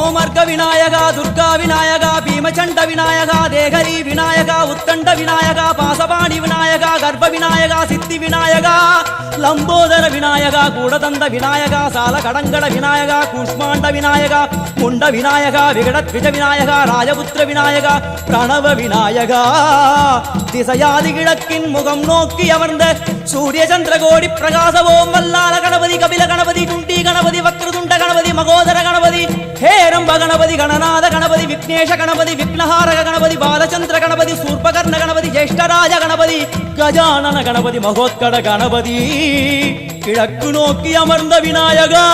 சோமர்க விநாயகா துர்கா விநாயகா பீமச்சண்ட விநாயகா தேகரி விநாயகா உத்தண்ட விநாயகா பாசபாணி விநாயகா கர்ப்ப விநாயகா சித்தி விநாயகா லம்போதர விநாயகா கூடதந்த விநாயகா சால கடங்கட விநாயகா கூஷ்மாண்ட விநாயகா முண்ட விநாயகா விகடத்விஜ விநாயகா ராஜபுத்திர விநாயகா பிரணவ விநாயகா திசையாதி கிழக்கின் முகம் நோக்கி அமர்ந்த சூரிய சந்திரகோடி பிரகாச ஓம் வல்லால கணபதி கபில கணபதி துண்டி கணபதி வக்ரதுண்ட கணபதி மகோதர கணபதி ஹேரம்ப கணபதி கணநாத கணபதி விக்னேஷ கணபதி விக்னஹாரக கணபதி பாலச்சந்திர கணபதி சூர்பகர்ண கணபதி ஜேஷ்டராஜ கணபதி கஜானன கணபதி மகோத்கட கணபதி கிழக்கு நோக்கி அமர்ந்த விநாயகா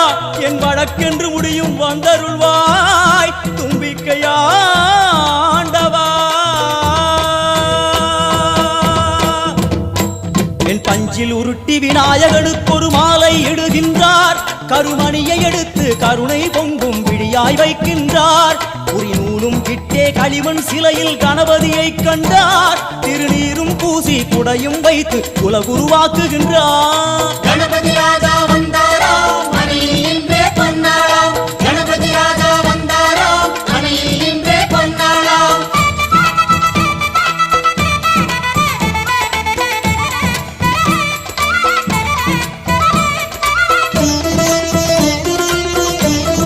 என் வழக்கென்று முடியும் வந்தருள்வாய் தும்பிக்கையாண்டவா என் பஞ்சில் உருட்டி விநாயகனுக்கு ஒரு மாலை இடுகின்றார் கருமணியை எடுத்து கருணை பொங்கும் விழியாய் வைக்கின்றார் உரி நூலும் கிட்டே களிமண் சிலையில் கணபதியை கண்டார் திருநீரும் பூசி குடையும் வைத்து குலகுருவாக்குகின்றார் கணபதி ராஜா வந்தார்